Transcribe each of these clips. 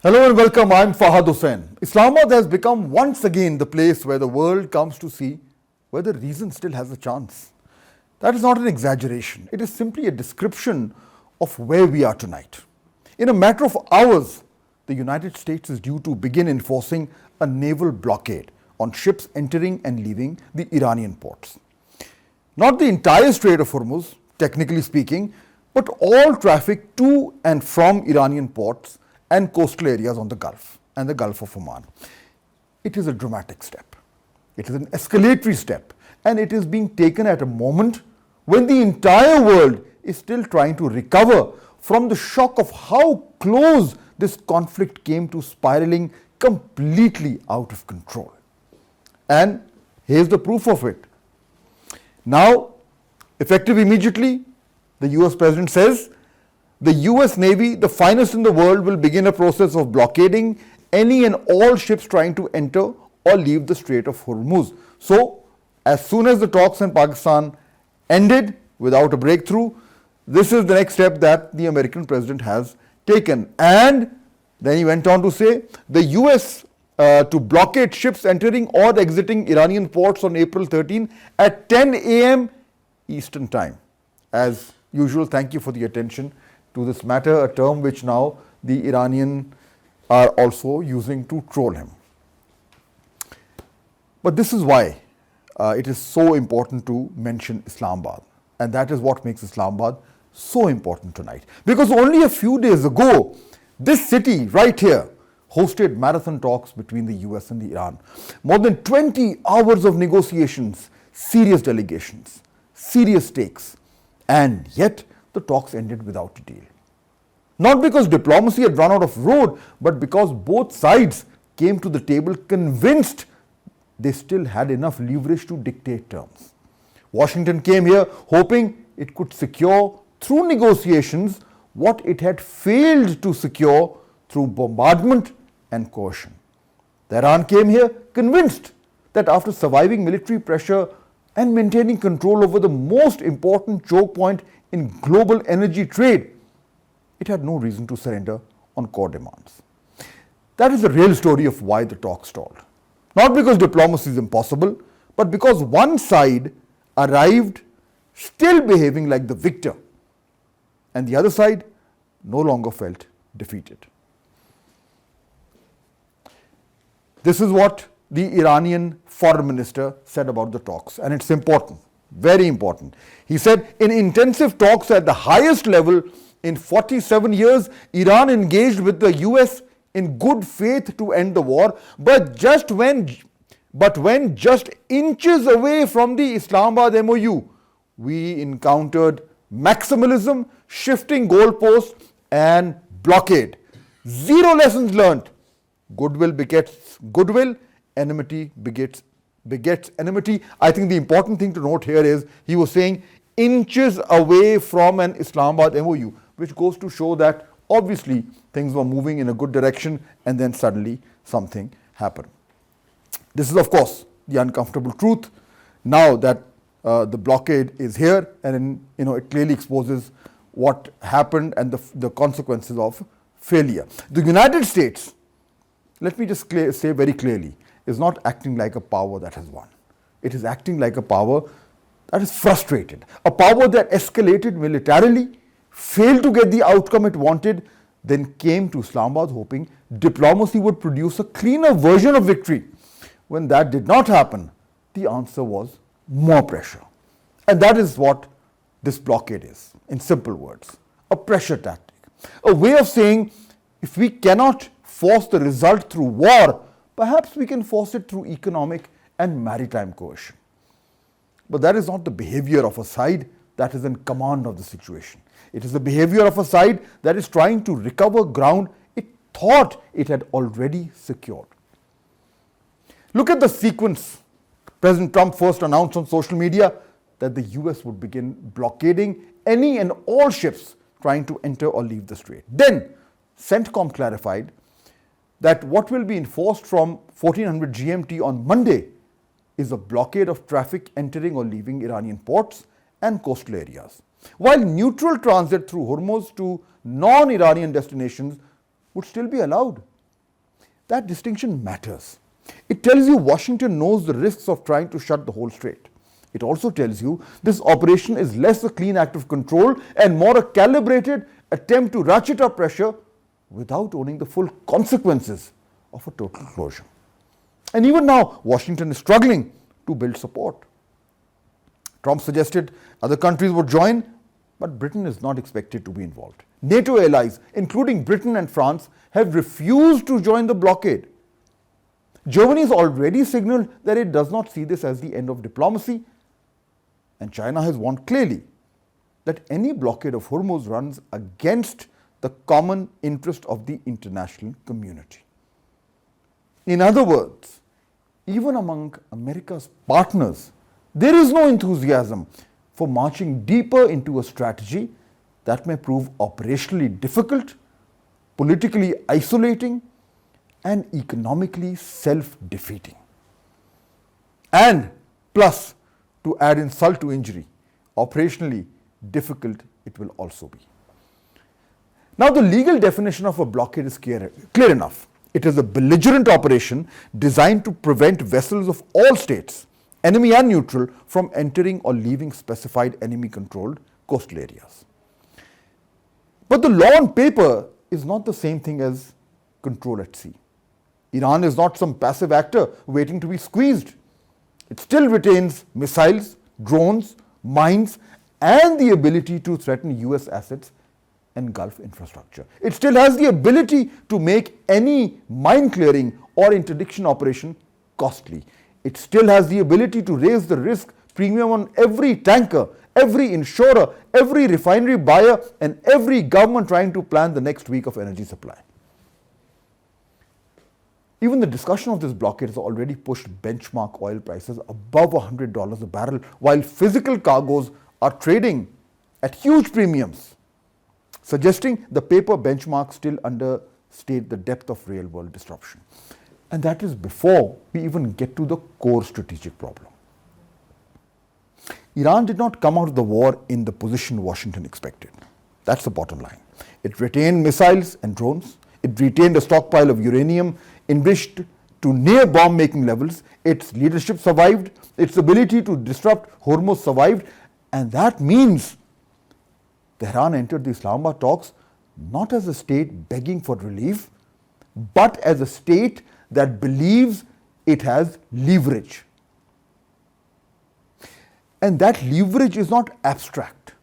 Hello and welcome, I'm Fahd Husain. Islamabad has become once again the place where the world comes to see whether reason still has a chance. That is not an exaggeration, it is simply a description of where we are tonight. In a matter of hours, the United States is due to begin enforcing a naval blockade on ships entering and leaving the Iranian ports. Not the entire Strait of Hormuz, technically speaking, but all traffic to and from Iranian ports and coastal areas on the Gulf and the Gulf of Oman. It is a dramatic step. It is an escalatory step, and it is being taken at a moment when the entire world is still trying to recover from the shock of how close this conflict came to spiraling completely out of control. And here's the proof of it. Now, effective immediately, the US President says the US Navy, the finest in the world, will begin a process of blockading any and all ships trying to enter or leave the Strait of Hormuz. So, as soon as the talks in Pakistan ended without a breakthrough, this is the next step that the American president has taken. And then he went on to say the US to blockade ships entering or exiting Iranian ports on April 13 at 10 a.m. Eastern Time. As usual, thank you for the attention to this matter, a term which now the Iranian are also using to troll him. But this is why it is so important to mention Islamabad, and that is what makes Islamabad so important tonight. Because only a few days ago, this city right here hosted marathon talks between the US and the Iran. More than 20 hours of negotiations, serious delegations, serious stakes, and yet the talks ended without a deal. Not because diplomacy had run out of road, but because both sides came to the table convinced they still had enough leverage to dictate terms. Washington came here hoping it could secure through negotiations what it had failed to secure through bombardment and coercion. The Iran came here convinced that after surviving military pressure and maintaining control over the most important choke point in global energy trade, it had no reason to surrender on core demands. That is the real story of why the talks stalled. Not because diplomacy is impossible, but because one side arrived still behaving like the victor, and the other side no longer felt defeated. This is what the Iranian foreign minister said about the talks, and it's important, very important. He said, in intensive talks at the highest level in 47 years, Iran engaged with the US in good faith to end the war, but when just inches away from the Islamabad MOU, we encountered maximalism, shifting goalposts, and blockade. Zero lessons learned. Goodwill begets goodwill, enmity begets enmity. I think the important thing to note here is he was saying inches away from an Islamabad MOU, which goes to show that obviously things were moving in a good direction and then suddenly something happened. This is, of course, the uncomfortable truth now that the blockade is here, and it clearly exposes what happened and the consequences of failure. The United States, let me just say very clearly, is not acting like a power that has won. It is acting like a power that is frustrated, a power that escalated militarily, failed to get the outcome it wanted, then came to Islamabad hoping diplomacy would produce a cleaner version of victory. When that did not happen, the answer was more pressure. And that is what this blockade is, in simple words, a pressure tactic, a way of saying if we cannot force the result through war, perhaps we can force it through economic and maritime coercion. But that is not the behavior of a side that is in command of the situation. It is the behavior of a side that is trying to recover ground it thought it had already secured. Look at the sequence. President Trump first announced on social media that the US would begin blockading any and all ships trying to enter or leave the strait. Then, CENTCOM clarified that what will be enforced from 1400 GMT on Monday is a blockade of traffic entering or leaving Iranian ports and coastal areas, while neutral transit through Hormuz to non-Iranian destinations would still be allowed That distinction matters. It tells you Washington knows the risks of trying to shut the whole strait. It also tells you this operation is less a clean act of control and more a calibrated attempt to ratchet up pressure without owning the full consequences of a total closure. And even now, Washington is struggling to build support. Trump suggested other countries would join, but Britain is not expected to be involved. NATO allies, including Britain and France, have refused to join the blockade. Germany has already signaled that it does not see this as the end of diplomacy, and China has warned clearly that any blockade of Hormuz runs against the common interest of the international community. In other words, even among America's partners, there is no enthusiasm for marching deeper into a strategy that may prove operationally difficult, politically isolating, and economically self-defeating. And plus, to add insult to injury, operationally difficult it will also be. Now, the legal definition of a blockade is clear enough. It is a belligerent operation designed to prevent vessels of all states, enemy and neutral, from entering or leaving specified enemy-controlled coastal areas. But the law on paper is not the same thing as control at sea. Iran is not some passive actor waiting to be squeezed. It still retains missiles, drones, mines, and the ability to threaten US assets and Gulf infrastructure. It still has the ability to make any mine clearing or interdiction operation costly. It still has the ability to raise the risk premium on every tanker, every insurer, every refinery buyer, and every government trying to plan the next week of energy supply. Even the discussion of this blockade has already pushed benchmark oil prices above $100 a barrel, while physical cargoes are trading at huge premiums, suggesting the paper benchmarks still understate the depth of real-world disruption. And that is before we even get to the core strategic problem. Iran did not come out of the war in the position Washington expected. That's the bottom line. It retained missiles and drones. It retained a stockpile of uranium enriched to near bomb-making levels. Its leadership survived. Its ability to disrupt Hormuz survived. And that means Tehran entered the Islamabad talks not as a state begging for relief, but as a state that believes it has leverage. And that leverage is not abstract.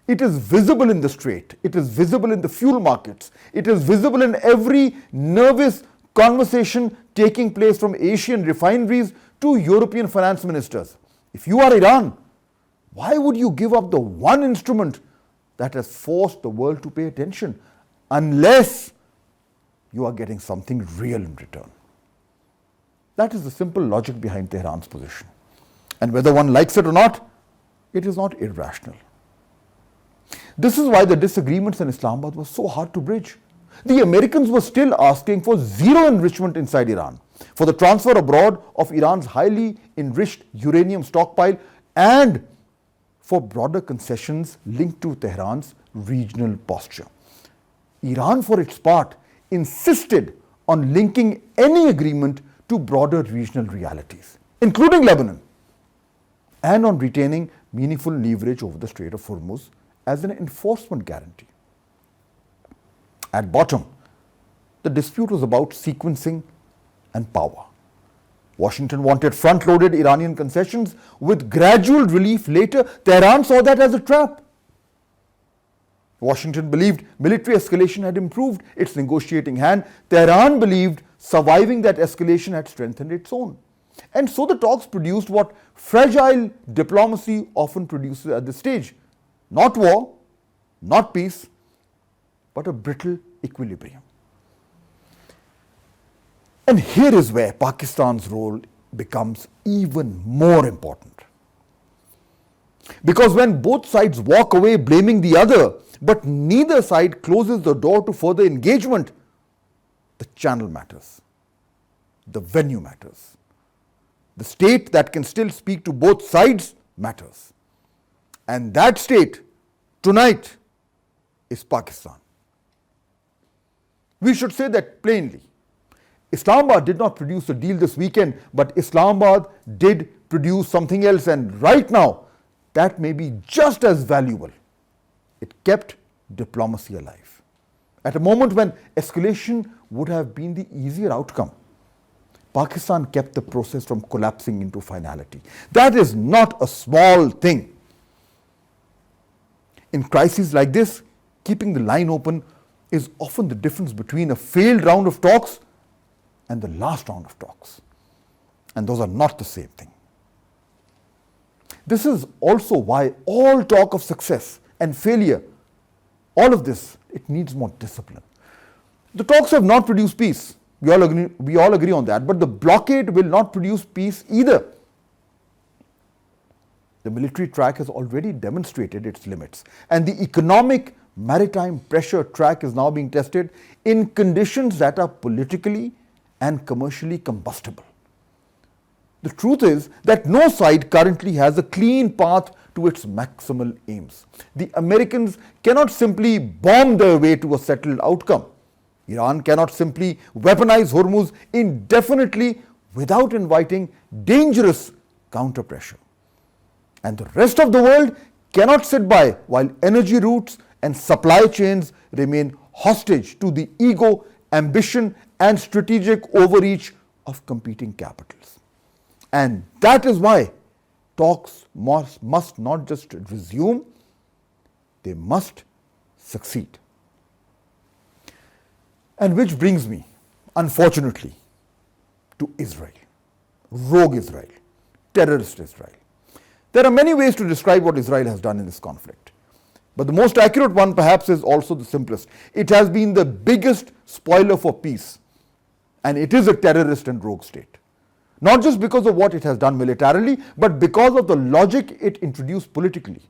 It is visible in the strait. It is visible in the fuel markets. It is visible in every nervous conversation taking place from Asian refineries to European finance ministers. If you are Iran, why would you give up the one instrument that has forced the world to pay attention unless you are getting something real in return? That is the simple logic behind Tehran's position. And whether one likes it or not, it is not irrational. This is why the disagreements in Islamabad were so hard to bridge. The Americans were still asking for zero enrichment inside Iran, for the transfer abroad of Iran's highly enriched uranium stockpile, and for broader concessions linked to Tehran's regional posture. Iran, for its part, insisted on linking any agreement to broader regional realities, including Lebanon, and on retaining meaningful leverage over the Strait of Hormuz as an enforcement guarantee. At bottom, the dispute was about sequencing and power. Washington wanted front-loaded Iranian concessions with gradual relief later. Tehran saw that as a trap. Washington believed military escalation had improved its negotiating hand. Tehran believed surviving that escalation had strengthened its own. And so the talks produced what fragile diplomacy often produces at this stage. Not war, not peace, but a brittle equilibrium. And here is where Pakistan's role becomes even more important. Because when both sides walk away blaming the other, but neither side closes the door to further engagement, the channel matters. The venue matters. The state that can still speak to both sides matters. And that state, tonight, is Pakistan. We should say that plainly. Islamabad did not produce a deal this weekend, but Islamabad did produce something else, and right now that may be just as valuable. It kept diplomacy alive. At a moment when escalation would have been the easier outcome, Pakistan kept the process from collapsing into finality. That is not a small thing. In crises like this, keeping the line open is often the difference between a failed round of talks and the last round of talks. And those are not the same thing. This is also why all talk of success and failure, all of this, it needs more discipline. The talks have not produced peace. We all agree on that. But the blockade will not produce peace either. The military track has already demonstrated its limits, and the economic maritime pressure track is now being tested in conditions that are politically and commercially combustible. The truth is that no side currently has a clean path to its maximal aims. The Americans cannot simply bomb their way to a settled outcome. Iran cannot simply weaponize Hormuz indefinitely without inviting dangerous counter-pressure. And the rest of the world cannot sit by while energy routes and supply chains remain hostage to the ego, ambition, and strategic overreach of competing capitals. And that is why talks must not just resume, they must succeed. And which brings me, unfortunately, to Israel, rogue Israel, terrorist Israel. There are many ways to describe what Israel has done in this conflict. But the most accurate one perhaps is also the simplest. It has been the biggest spoiler for peace. And it is a terrorist and rogue state. Not just because of what it has done militarily, but because of the logic it introduced politically.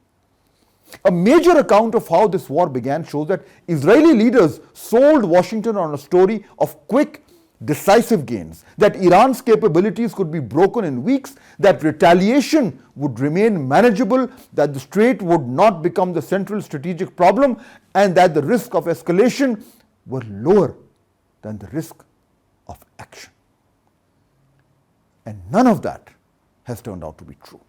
A major account of how this war began shows that Israeli leaders sold Washington on a story of quick, decisive gains, that Iran's capabilities could be broken in weeks, that retaliation would remain manageable, that the strait would not become the central strategic problem, and that the risk of escalation were lower than the risk of action. And none of that has turned out to be true.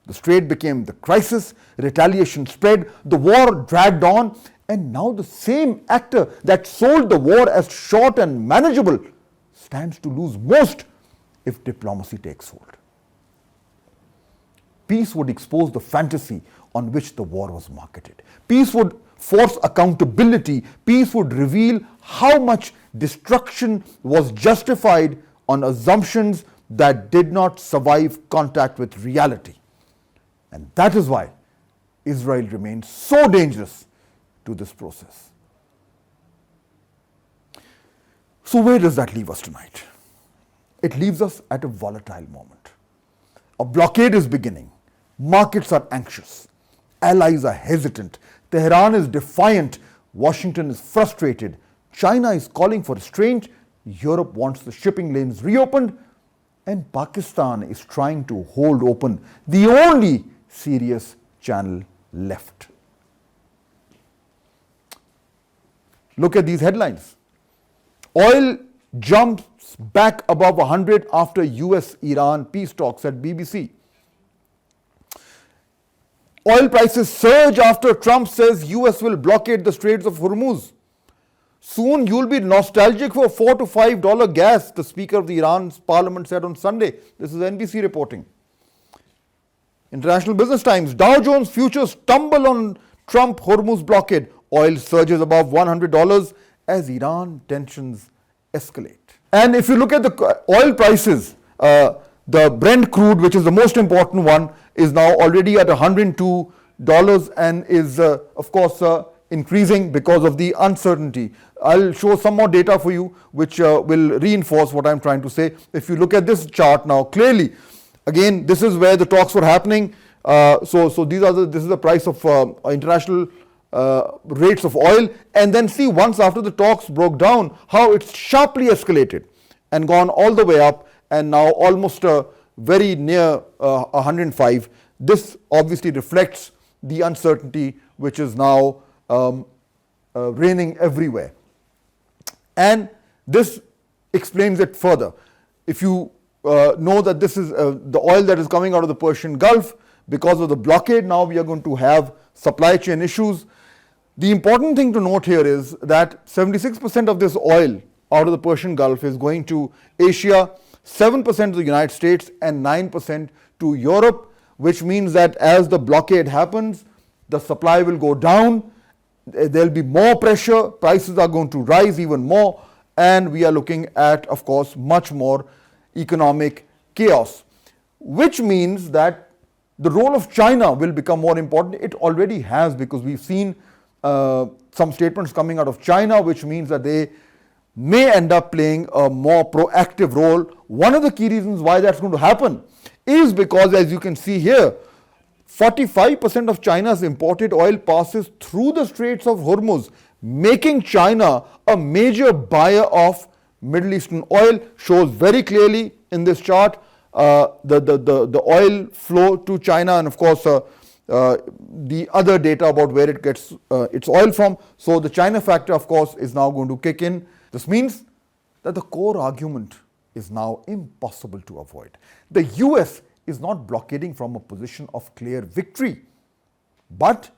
The strait became the crisis, retaliation spread, the war dragged on, and now the same actor that sold the war as short and manageable stands to lose most if diplomacy takes hold. Peace would expose the fantasy on which the war was marketed. Peace would force accountability. Peace would reveal how much destruction was justified on assumptions that did not survive contact with reality. And that is why Israel remains so dangerous to this process. So where does that leave us tonight? It leaves us at a volatile moment. A blockade is beginning. Markets are anxious. Allies are hesitant. Tehran is defiant. Washington is frustrated. China is calling for restraint. Europe wants the shipping lanes reopened. And Pakistan is trying to hold open the only serious channel left. Look at these headlines. Oil jumps back above 100 after US-Iran peace talks at BBC. Oil prices surge after Trump says US will blockade the Straits of Hormuz. Soon you'll be nostalgic for $4 to $5 gas, the Speaker of the Iran's parliament said on Sunday. This is NBC reporting. International Business Times, Dow Jones futures tumble on Trump Hormuz blockade. Oil surges above $100 as Iran tensions escalate. And if you look at the oil prices, the Brent crude, which is the most important one, is now already at $102 and is, of course, increasing because of the uncertainty. I'll show some more data for you which will reinforce what I'm trying to say. If you look at this chart now, clearly, again, this is where the talks were happening. So this is the price of international rates of oil, and then see once after the talks broke down how it's sharply escalated and gone all the way up and now almost very near 105. This obviously reflects the uncertainty which is now reigning everywhere. And this explains it further. If you know that this is the oil that is coming out of the Persian Gulf, because of the blockade, now we are going to have supply chain issues. The important thing to note here is that 76% of this oil out of the Persian Gulf is going to Asia, 7% to the United States, and 9% to Europe, which means that as the blockade happens, the supply will go down, there will be more pressure, prices are going to rise even more, and we are looking at, of course, much more economic chaos, which means that the role of China will become more important. It already has, because we've seen some statements coming out of China, which means that they may end up playing a more proactive role. One of the key reasons why that's going to happen is because, as you can see here, 45% of China's imported oil passes through the Straits of Hormuz, making China a major buyer of Middle Eastern oil. Shows very clearly in this chart the oil flow to China, and of course the other data about where it gets its oil from. So the China factor, of course, is now going to kick in. This means that the core argument is now impossible to avoid. The US is not blockading from a position of clear victory, but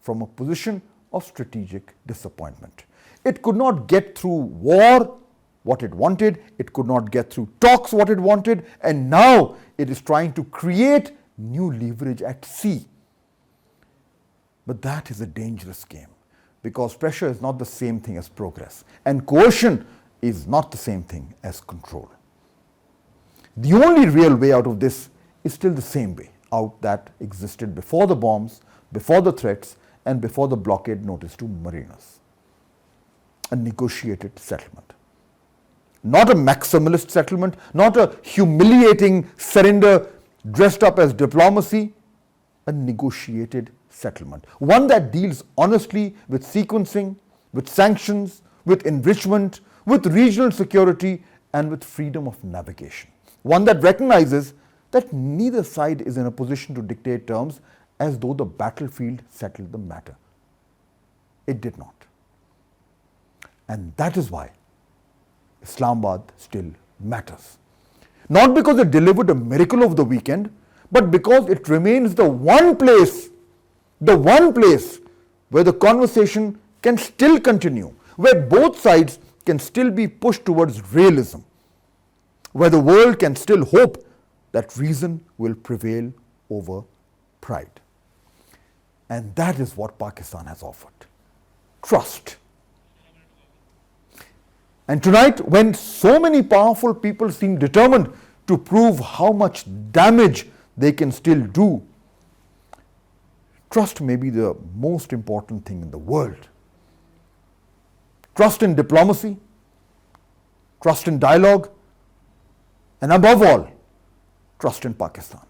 from a position of strategic disappointment. It could not get through war what it wanted, it could not get through talks what it wanted, and now it is trying to create new leverage at sea. But that is a dangerous game, because pressure is not the same thing as progress, and coercion is not the same thing as control. The only real way out of this is still the same way out that existed before the bombs, before the threats, and before the blockade notice to mariners. A negotiated settlement. Not a maximalist settlement, not a humiliating surrender dressed up as diplomacy, a negotiated settlement. One that deals honestly with sequencing, with sanctions, with enrichment, with regional security, and with freedom of navigation. One that recognizes that neither side is in a position to dictate terms as though the battlefield settled the matter. It did not. And that is why Islamabad still matters. Not because it delivered a miracle of the weekend, but because it remains the one place where the conversation can still continue, where both sides can still be pushed towards realism, where the world can still hope that reason will prevail over pride. And that is what Pakistan has offered. Trust. And tonight, when so many powerful people seem determined to prove how much damage they can still do, trust may be the most important thing in the world. Trust in diplomacy, trust in dialogue, and above all, trust in Pakistan.